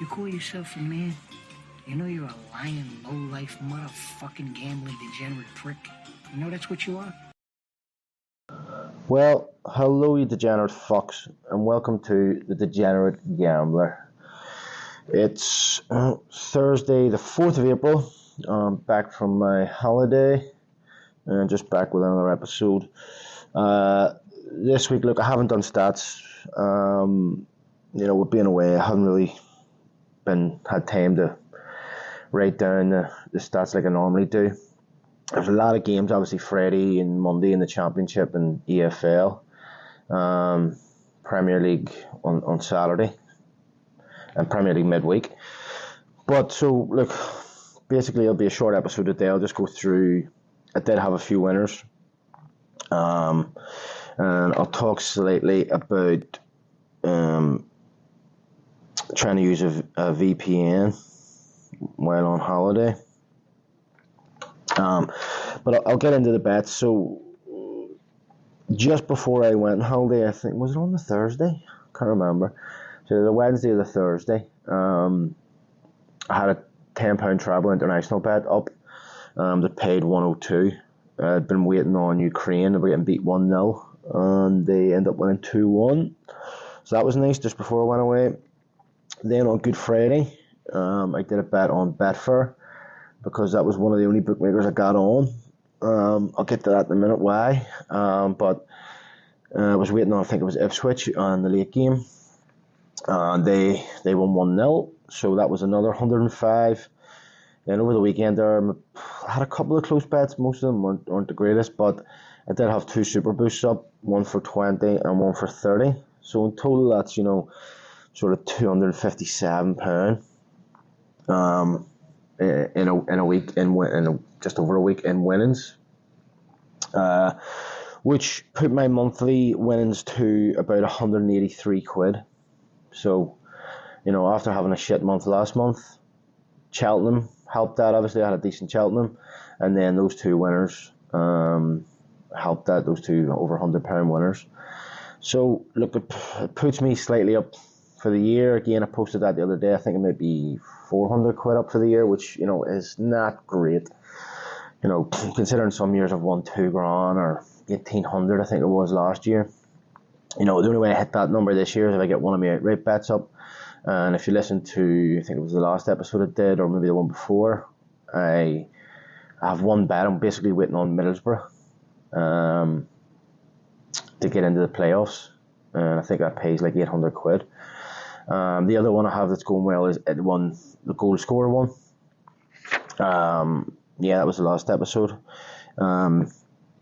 You call yourself a man? You know you're a lying, low-life, motherfucking gambling degenerate prick. You know that's what you are? Well, hello you degenerate fucks, and welcome to the Degenerate Gambler. It's Thursday the 4th of April. I'm back from my holiday, and just back with another episode. This week, look, I haven't done stats. With being away, I haven't really had time to write down the stats like I normally do. There's a lot of games, obviously Friday and Monday in the Championship and EFL, Premier League on Saturday, and Premier League midweek. But so look, basically it'll be a short episode today. I'll just go through. I did have a few winners, and I'll talk slightly about trying to use a VPN while on holiday. But I'll get into the bets. So just before I went on holiday, I think, was it on the Thursday? Can't remember. So the Wednesday or the Thursday, I had a £10 travel international bet up that paid 102. I'd been waiting on Ukraine. They were getting beat 1-0, and they ended up winning 2-1. So that was nice just before I went away. Then on Good Friday, I did a bet on Betfair, because that was one of the only bookmakers I got on. I'll get to that in a minute why. But I was waiting on, I think it was Ipswich on the late game. They won 1-0, so that was another 105. And over the weekend there, I had a couple of close bets. Most of them weren't the greatest, but I did have two super boosts up, one for 20 and one for 30. So in total, that's, sort of £257. In a week, in just over a week in winnings, which put my monthly winnings to about 183 quid. So, after having a shit month last month, Cheltenham helped that. Obviously, I had a decent Cheltenham, and then those two winners helped that. Those two over £100 winners. So, look, it puts me slightly up for the year. Again, I posted that the other day. I think it might be 400 quid up for the year, which, is not great. Considering some years I've won $2,000 or 1,800, I think it was last year. The only way I hit that number this year is if I get one of my outright bets up. And if you listen to, I think it was the last episode I did, or maybe the one before, I have one bet. I'm basically waiting on Middlesbrough to get into the playoffs. And I think that pays like 800 quid. The other one I have that's going well is the goal scorer one. That was the last episode.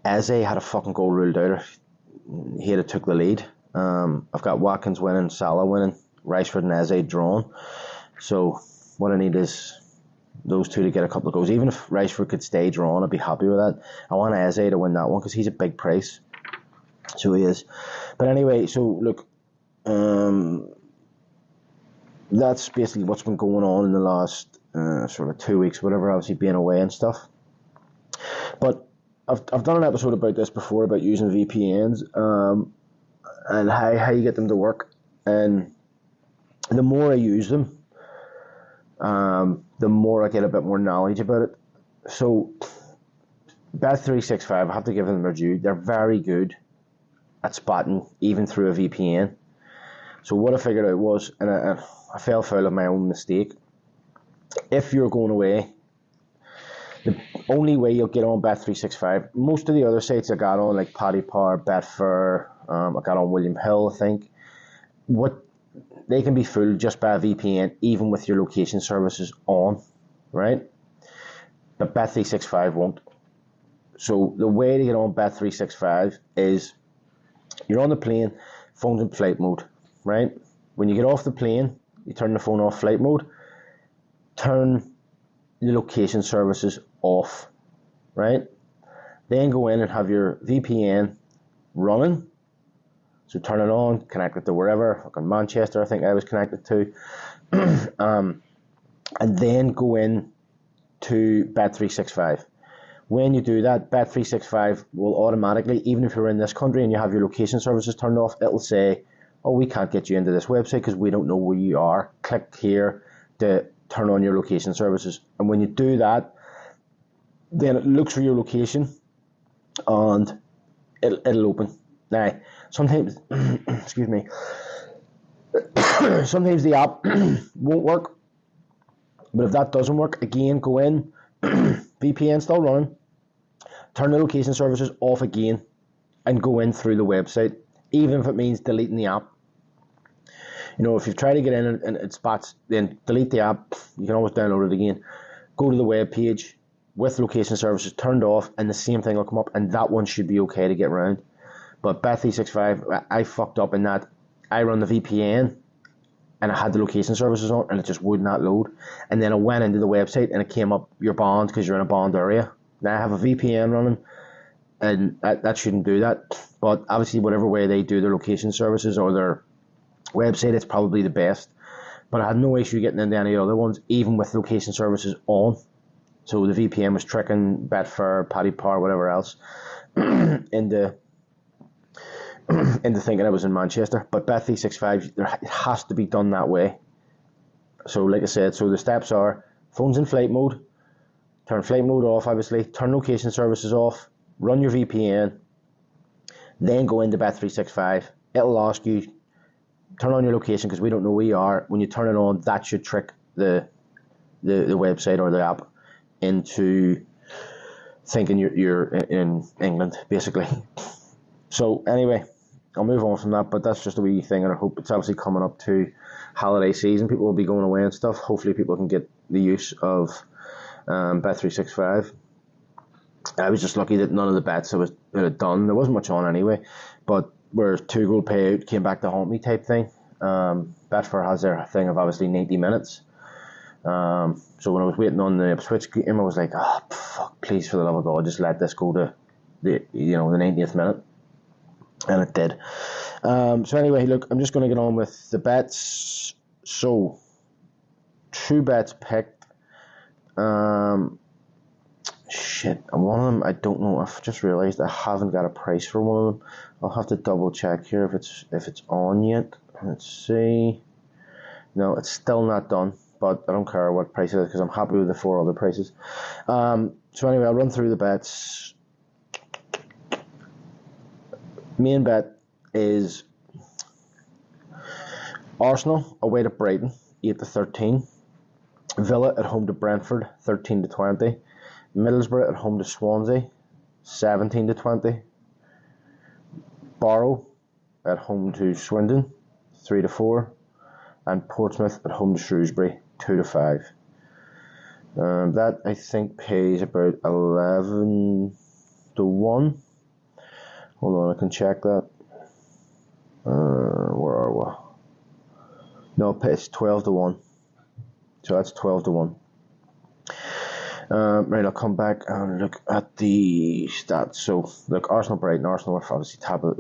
Eze had a fucking goal ruled out. He had took the lead. I've got Watkins winning, Salah winning, Rashford and Eze drawn. So what I need is those two to get a couple of goals. Even if Rashford could stay drawn, I'd be happy with that. I want Eze to win that one because he's a big price. So he is. But anyway, so look, that's basically what's been going on in the last sort of 2 weeks, whatever, obviously being away and stuff. But I've done an episode about this before, about using VPNs and how you get them to work. And the more I use them, the more I get a bit more knowledge about it. So Bet365, I have to give them their due. They're very good at spotting, even through a VPN. So what I figured out was, and I fell foul of my own mistake. If you're going away, the only way you'll get on Bet365, most of the other sites I got on, like Paddy Power, Betfair, I got on William Hill, I think, they can be fooled just by a VPN, even with your location services on, right? But Bet365 won't. So the way to get on Bet365 is you're on the plane, phone's in flight mode, right? When you get off the plane, you turn the phone off flight mode, turn the location services off, right? Then go in and have your VPN running. So turn it on, connect it to wherever, fucking Manchester I think I was connected to, and then go in to Bet365. When you do that, Bet365 will automatically, even if you're in this country and you have your location services turned off, it'll say oh, we can't get you into this website because we don't know where you are. Click here to turn on your location services. And when you do that, then it looks for your location and it'll open. Now, sometimes, excuse me, sometimes the app won't work. But if that doesn't work, again, go in, VPN still running, turn the location services off again, and go in through the website, even if it means deleting the app. You know, if you've tried to get in and it spots, then delete the app. You can always download it again. Go to the web page with location services turned off, and the same thing will come up, and that one should be okay to get around. But Bet365, I fucked up in that I run the VPN, and I had the location services on, and it just would not load. And then I went into the website, and it came up, you're banned because you're in a banned area. Now I have a VPN running, and that shouldn't do that. But obviously, whatever way they do their location services or their website, it's probably the best. But I had no issue getting into any other ones, even with location services on. So the VPN was tricking Betfair, Paddy Power, whatever else, into thinking I was in Manchester. But Bet365, it has to be done that way. So like I said, so the steps are: phone's in flight mode, turn flight mode off, obviously, turn location services off, run your VPN, then go into Bet365. It'll ask you, turn on your location because we don't know where you are. When you turn it on, that should trick the website or the app into thinking you're in England, basically. So anyway, I'll move on from that, but that's just a wee thing, and I hope it's obviously coming up to holiday season. People will be going away and stuff. Hopefully people can get the use of Bet365. I was just lucky that none of the bets I had done, there wasn't much on anyway, but where 2-goal payout came back to haunt me type thing. Betfair has their thing of obviously 90 minutes. So when I was waiting on the Ipswich game, I was like, oh, fuck, please, for the love of God, just let this go to the 90th minute. And it did. So anyway, look, I'm just going to get on with the bets. So, 2 bets picked. Shit, and one of them, I don't know. I've just realised I haven't got a price for one of them. I'll have to double check here if it's on yet. Let's see. No, it's still not done, but I don't care what price it is because I'm happy with the 4 other prices. So anyway, I'll run through the bets. Main bet is Arsenal away to Brighton, 8-13. Villa at home to Brentford, 13-20. Middlesbrough at home to Swansea, 17-20. Barrow at home to Swindon, 3-4. And Portsmouth at home to Shrewsbury, 2-5. That I think pays about 11-1. Hold on, I can check that. Where are we? No, it's 12-1. So that's 12-1. Right, I'll come back and look at the stats. So, look, Arsenal, Brighton. Arsenal are obviously the top of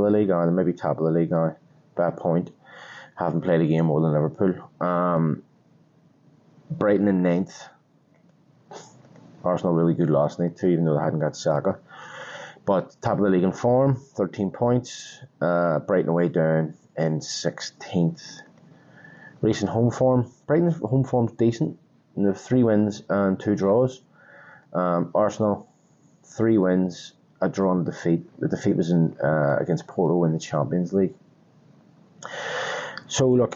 the league, or maybe top of the league now, by a point. Haven't played a game more than Liverpool. Brighton in 9th. Arsenal really good last night too, even though they hadn't got Saka. But top of the league in form, 13 points. Brighton away down in 16th. Recent home form. Brighton's home form's decent. And they have 3 wins and 2 draws. Arsenal, 3 wins, a draw and a defeat. The defeat was against Porto in the Champions League. So look,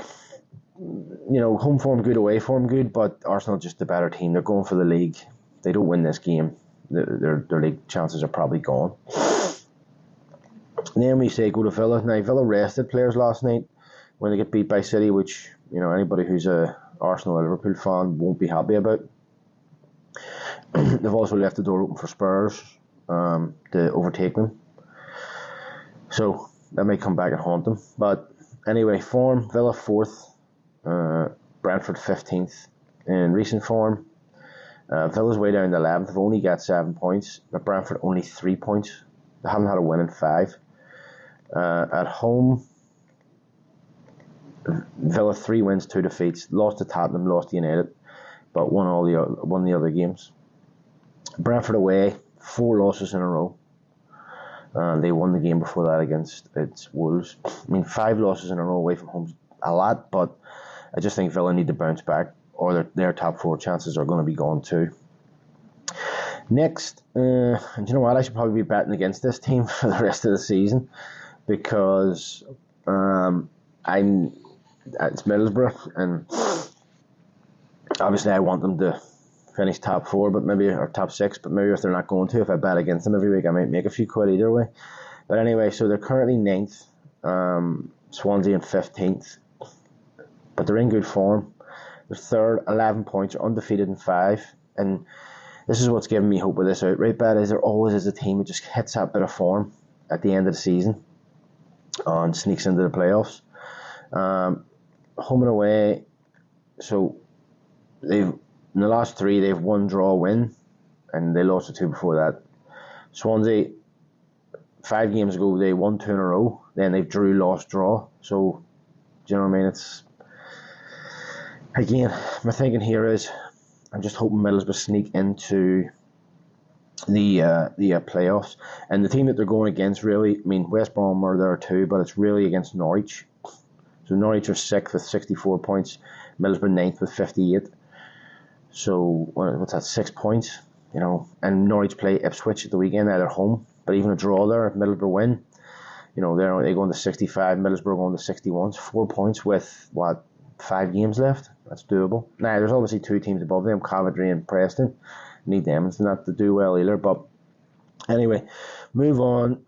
home form good, away form good, but Arsenal just the better team. They're going for the league. They don't win this game, their league chances are probably gone. And then we say go to Villa. Now Villa rested players last night when they get beat by City, which anybody who's a Arsenal or Liverpool fan won't be happy about. They've also left the door open for Spurs to overtake them, so that may come back and haunt them. But anyway, form, Villa 4th, Brentford 15th. In recent form, Villa's way down to 11th. They've only got 7 points, but Brentford only 3 points. They haven't had a win in 5. At home, Villa 3 wins, 2 defeats. Lost to Tottenham, lost to United, but won the other games. Brentford away, 4 losses in a row. They won the game before that against its Wolves. I mean, 5 losses in a row away from home's a lot, but I just think Villa need to bounce back, or their top 4 chances are going to be gone too. Next, and you know what? I should probably be betting against this team for the rest of the season, because it's Middlesbrough, and obviously I want them to finish top 4, or top 6. But maybe if they're not going to, if I bet against them every week, I might make a few quid either way. But anyway, so they're currently 9th, Swansea in 15th, but they're in good form. They're 3rd, 11 points, undefeated in 5, and this is what's giving me hope with this outright bet, is there always is a team that just hits that bit of form at the end of the season and sneaks into the playoffs. Home and away, so in the last 3 they've 1 draw win, and they lost the 2 before that. Swansea, 5 games ago they won 2 in a row, then they've drew, lost, draw. So do you know what I mean? It's, again, my thinking here is I'm just hoping Middlesbrough sneak into the playoffs. And the team that they're going against, really, I mean, West Brom are there too, but it's really against Norwich. So Norwich are 6th with 64 points, Middlesbrough 9th with 58. So what's that, 6 points? You know, and Norwich play Ipswich at the weekend at their home. But even a draw there, if Middlesbrough win, you know, they go into 65, Middlesbrough going to 61. 4 points with 5 games left. That's doable. Now, there's obviously 2 teams above them, Coventry and Preston. Need them. It's not to do well either. But anyway, move on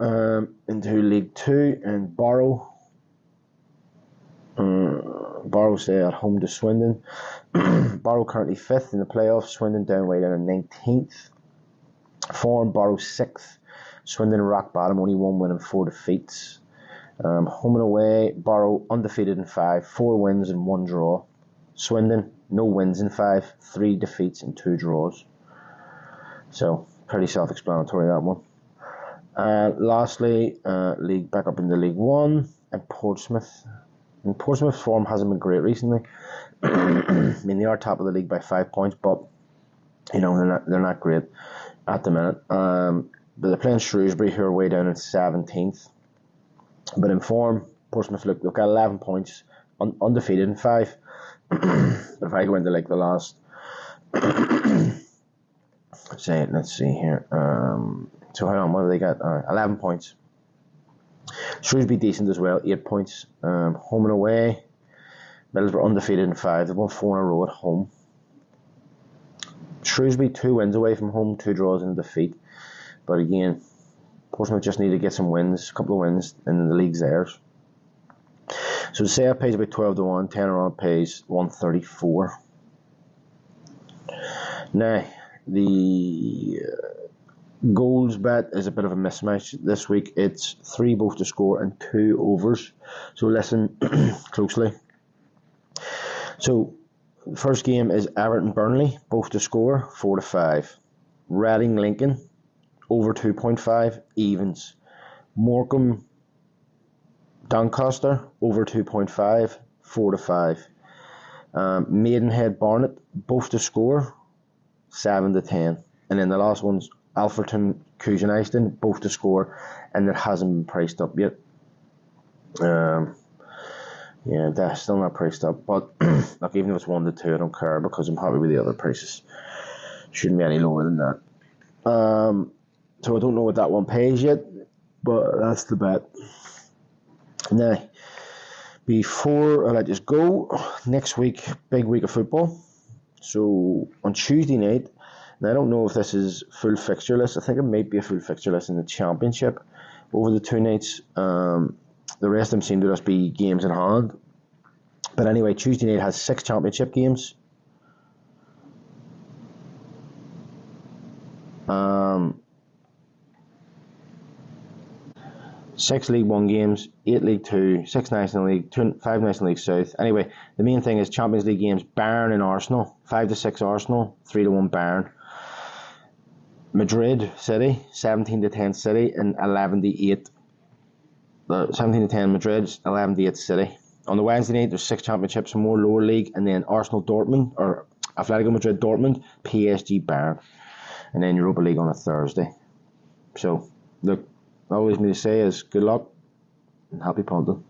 into League 2, and Barrow. Barrow stay at home to Swindon. Barrow currently 5th in the playoffs. Swindon down way down in 19th. Form, Barrow 6th. Swindon rock bottom, only 1 win and 4 defeats. Home and away, Barrow undefeated in 5, 4 wins and 1 draw. Swindon, no wins in 5, 3 defeats and 2 draws. So, pretty self-explanatory, that one. Lastly, league back up into League 1, and Portsmouth. And Portsmouth's form hasn't been great recently. I mean, they are top of the league by 5 points, but you know, they're not great at the minute. But they're playing Shrewsbury, who are way down in 17th. But in form, Portsmouth, look, they've got 11 points, undefeated in 5. But if I go into like the last, let's see here. So hang on, what have they got? 11 points. Shrewsbury decent as well, 8 points. Home and away, Middlesbrough undefeated in 5. They've won 4 in a row at home. Shrewsbury 2 wins away from home, 2 draws and a defeat. But again, Portsmouth just need to get some wins, a couple of wins, and the league's theirs. So the sale pays about 12 to 1, 10 on pays 134. Now, the goals bet is a bit of a mismatch this week. It's 3 both to score and 2 overs. So listen closely. So the first game is Everton Burnley, both to score, 4 to 5. Reading Lincoln, over 2.5, evens. Morecambe Doncaster, over 2.5, 4 to 5. Maidenhead Barnet, both to score, 7 to 10. And then the last one's Alfreton Cuisinyston, both to score, and it hasn't been priced up yet. Yeah, that's still not priced up, but like, even if it's 1 to 2, I don't care, because I'm happy with the other prices. Shouldn't be any lower than that. So I don't know what that one pays yet, but that's the bet. Now, before I let this go, next week, big week of football. So on Tuesday night, and I don't know if this is full fixture list. I think it might be a full fixture list in the Championship over the 2 nights. The rest of them seem to just be games in hand. But anyway, Tuesday night has 6 Championship games. 6 League 1 games, 8 League 2, 6 National League, 5 National League South. Anyway, the main thing is Champions League games, Bayern and Arsenal. 5 to 6 Arsenal, 3 to 1 Bayern. Madrid City, 17 to 10 City, and 11 to 8. 17 to 10 Madrid, 11 to 8 City. On the Wednesday night, there's 6 championships, some more lower league, and then Arsenal Dortmund, or Atletico Madrid Dortmund, PSG Bayern. And then Europa League on a Thursday. So, look, all leaves me to say is good luck and happy punting.